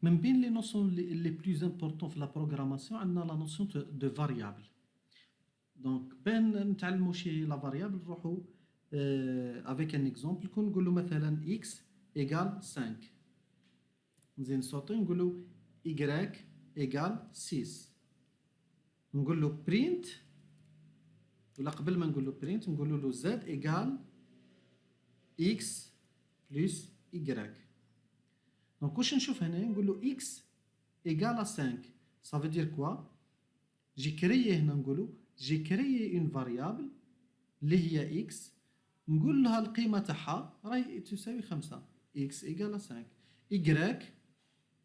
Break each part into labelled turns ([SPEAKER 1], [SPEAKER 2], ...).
[SPEAKER 1] من بين les notions les plus importantes في la programmation عندنا la notion de variable. Donc بين نتعلموا شي la variable نروحوا avec un exemple كون نقولوا مثلا x égale 5 نزيد نصوتي نقولوا y égale 6 نقولوا print ولا قبل ما نقولوا print نقولوا له z égale x plus y. Donc واش نشوف هنا نقول له x égale à 5 ça veut dire quoi j'ai créé هنا نقولوا j'ai créé une variable اللي هي x نقول لها القيمه تاعها راهي تساوي 5 x égale à 5 y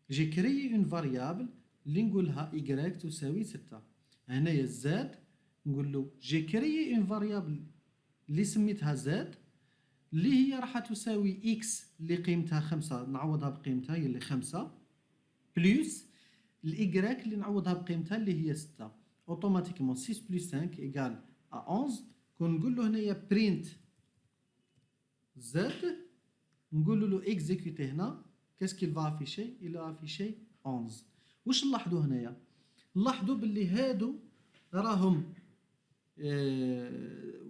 [SPEAKER 1] j'ai créé une variable اللي نقول لها y تساوي 6 هنايا z نقول له j'ai créé une variable اللي سميتها z اللي هي راح تساوي x اللي قيمتها 5 نعوضها بقيمتها هي اللي 5 بلس الاي اللي نعوضها بقيمتها اللي هي 6 اوتوماتيكمون 6 بلس 5 ايكال 11 كون نقول له هنايا برينت z نقول له اكزيكوتي هنا كاس كيل فا افيشي الى افيشي 11 واش نلاحظوا هنايا نلاحظوا باللي هادو راهم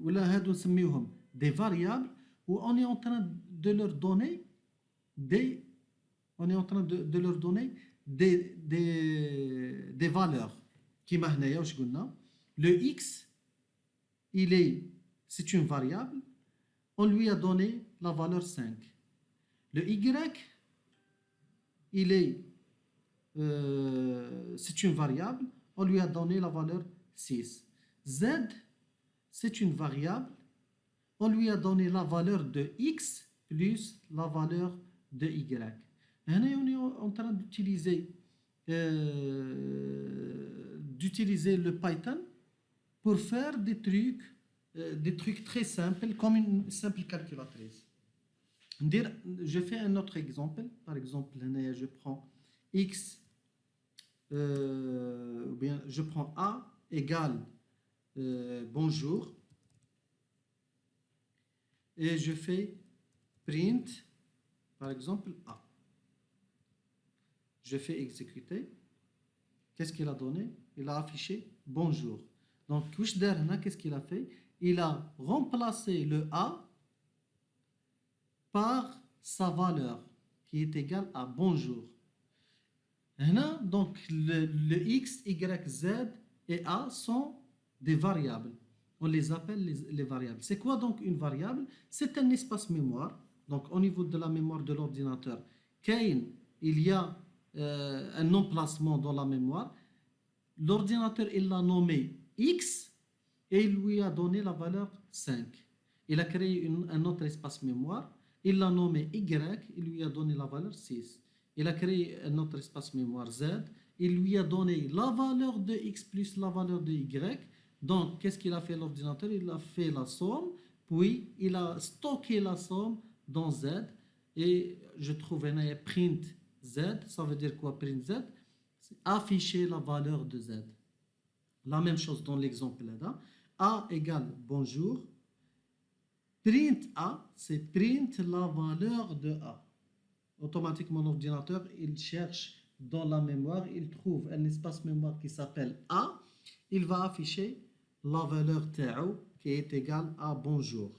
[SPEAKER 1] ولا هادو نسميوهم دي فاريابل où on est en train de leur donner des valeurs كيما هنايا واش قلنا le x c'est une variable on lui a donné la valeur 5 le y c'est une variable on lui a donné la valeur 6 z c'est une variable on lui a donné la valeur de x plus la valeur de y. On est en train d'utiliser le Python pour faire des trucs très simples, comme une simple calculatrice. Je fais un autre exemple. Par exemple, je prends x, ou bien je prends a égale bonjour. Et je fais print, par exemple, A. Je fais exécuter. Qu'est-ce qu'il a donné? Il a affiché bonjour. Donc, qu'est-ce qu'il a fait? Il a remplacé le A par sa valeur, qui est égale à bonjour. Donc, le X, Y, Z et A sont des variables. On les appelle les variables. C'est quoi donc une variable? C'est un espace mémoire. Donc au niveau de la mémoire de l'ordinateur, il y a un emplacement dans la mémoire. L'ordinateur, il l'a nommé X et il lui a donné la valeur 5. Il a créé un autre espace mémoire. Il l'a nommé Y, il lui a donné la valeur 6. Il a créé un autre espace mémoire Z. Il lui a donné la valeur de X plus la valeur de Y. Donc, qu'est-ce qu'il a fait l'ordinateur? Il a fait la somme, puis il a stocké la somme dans Z. Et je trouve un print Z. Ça veut dire quoi print Z? Afficher la valeur de Z. La même chose dans l'exemple là. A égale bonjour. Print A, c'est print la valeur de A. Automatiquement, l'ordinateur, il cherche dans la mémoire, il trouve un espace mémoire qui s'appelle A. Il va afficher la valeur TAO qui est égale à bonjour.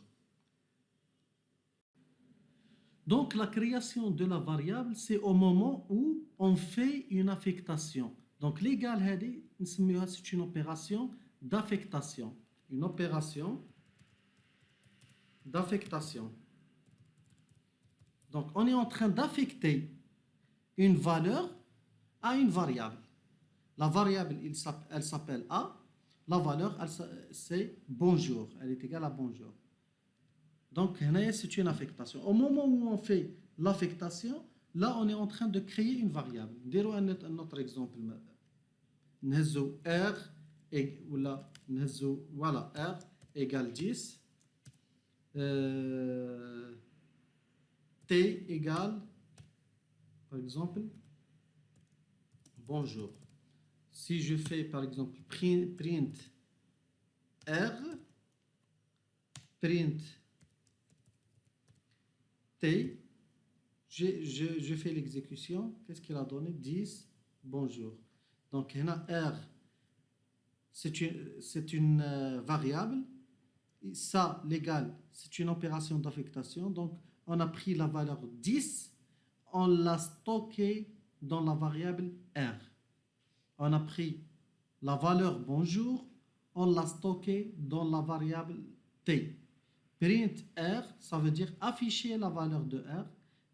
[SPEAKER 1] Donc la création de la variable, c'est au moment où on fait une affectation. Donc l'égal, c'est une opération d'affectation. Une opération d'affectation. Donc on est en train d'affecter une valeur à une variable. La variable, elle s'appelle A. La valeur, c'est bonjour. Elle est égale à bonjour. Donc, c'est une affectation. Au moment où on fait l'affectation, là, on est en train de créer une variable. Dirons un autre exemple. R, voilà, R égale 10. T égale, par exemple, bonjour. Si je fais par exemple print R, print T, je fais l'exécution. Qu'est-ce qu'il a donné? 10, bonjour. Donc, R, c'est une variable. Et ça, l'égal, c'est une opération d'affectation. Donc, on a pris la valeur 10, on l'a stocké dans la variable R. On a pris la valeur bonjour, on l'a stocké dans la variable T. Print R, ça veut dire afficher la valeur de R.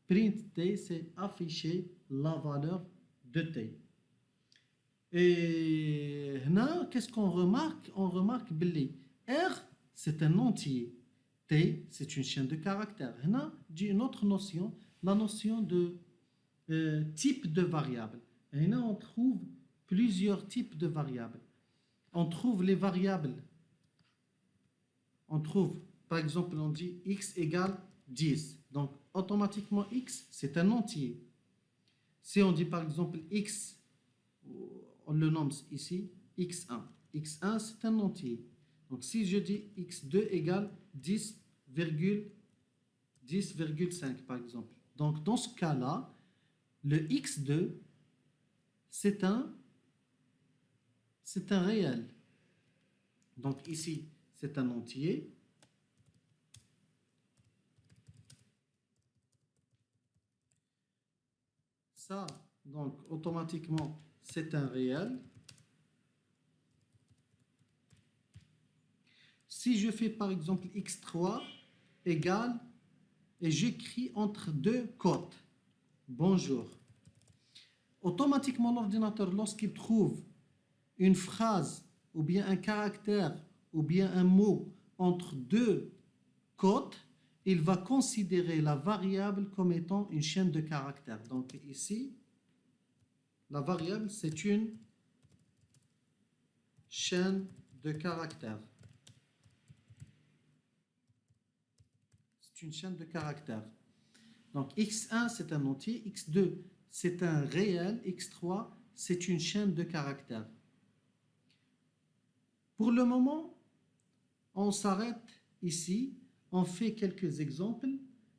[SPEAKER 1] Print T, c'est afficher la valeur de T. Et là, qu'est-ce qu'on remarque? On remarque que R, c'est un entier. T, c'est une chaîne de caractères. Là, j'ai une autre notion, la notion de type de variable. Et là, on trouve plusieurs types de variables. On trouve les variables. On trouve, par exemple, on dit x égale 10. Donc, automatiquement, x, c'est un entier. Si on dit, par exemple, x, on le nomme ici, x1. x1, c'est un entier. Donc, si je dis x2 égale 10,5, par exemple. Donc, dans ce cas-là, le x2, c'est un réel. Donc, ici, c'est un entier. Ça, donc, automatiquement, c'est un réel. Si je fais, par exemple, x3 égale, et j'écris entre deux cotes, bonjour. Automatiquement, l'ordinateur, lorsqu'il trouve une phrase, ou bien un caractère, ou bien un mot entre deux cotes, il va considérer la variable comme étant une chaîne de caractères. Donc ici, la variable, c'est une chaîne de caractères. C'est une chaîne de caractères. Donc x1, c'est un entier, x2, c'est un réel, x3, c'est une chaîne de caractères. Pour le moment, on s'arrête ici, on fait quelques exemples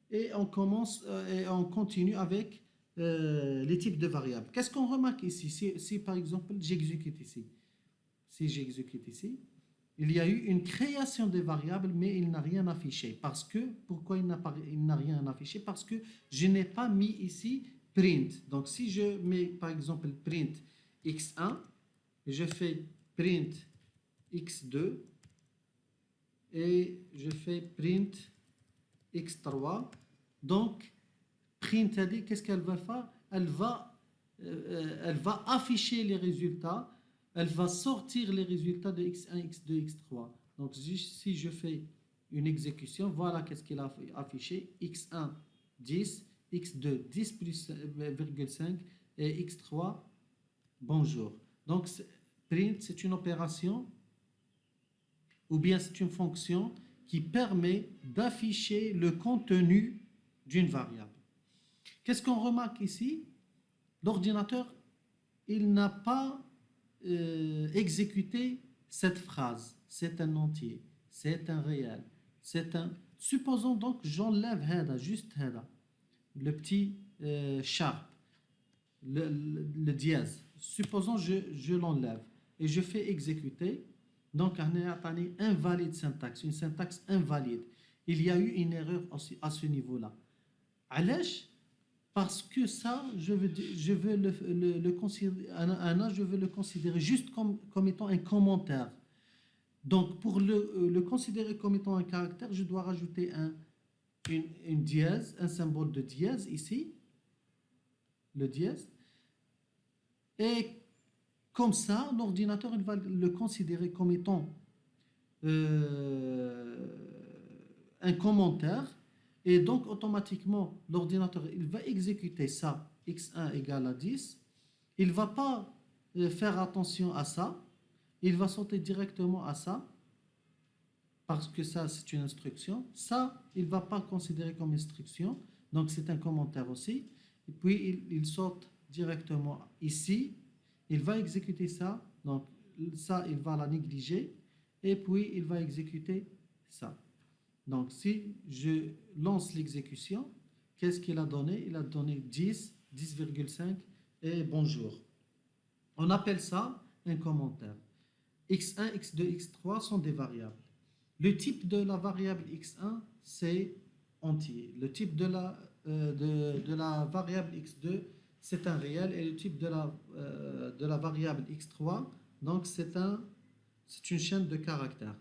[SPEAKER 1] et on continue avec les types de variables. Qu'est-ce qu'on remarque ici? Si par exemple j'exécute ici, il y a eu une création des variables, mais il n'a rien affiché. Pourquoi il n'a rien affiché? Parce que je n'ai pas mis ici print. Donc si je mets par exemple print x1, je fais print x2 et je fais print x3. Donc print, qu'est-ce qu'elle va faire? Elle va afficher les résultats. Elle va sortir les résultats de x1, x2, x3. Donc, si je fais une exécution, voilà qu'est-ce qu'il a affiché. x1, 10, x2, 10 plus 0,5 et x3, bonjour. Donc, print, c'est une opération ou bien c'est une fonction qui permet d'afficher le contenu d'une variable. Qu'est-ce qu'on remarque ici? L'ordinateur, il n'a pas exécuter cette phrase. C'est un entier, c'est un réel, c'est un... Supposons donc j'enlève هذا, juste هذا, le petit sharp, le dièse. Supposons je l'enlève et je fais exécuter. Donc on a invalide syntaxe, une syntaxe invalide. Il y a eu une erreur aussi à ce niveau-là. علاش? Parce que ça, je veux le considérer juste comme étant un commentaire. Donc, pour le considérer comme étant un caractère, je dois rajouter une dièse, un symbole de dièse ici, le dièse. Et comme ça, l'ordinateur il va le considérer comme étant un commentaire. Et donc, automatiquement, l'ordinateur, il va exécuter ça, x1 égale à 10. Il ne va pas faire attention à ça. Il va sauter directement à ça, parce que ça, c'est une instruction. Ça, il ne va pas considérer comme instruction. Donc, c'est un commentaire aussi. Et puis, il saute directement ici. Il va exécuter ça. Donc, ça, il va la négliger. Et puis, il va exécuter ça. Donc, si je lance l'exécution, qu'est-ce qu'il a donné? Il a donné 10, 10,5 et bonjour. On appelle ça un commentaire. x1, x2, x3 sont des variables. Le type de la variable x1, c'est entier. Le type de la variable x2, c'est un réel. Et le type de la variable x3, donc c'est une chaîne de caractères.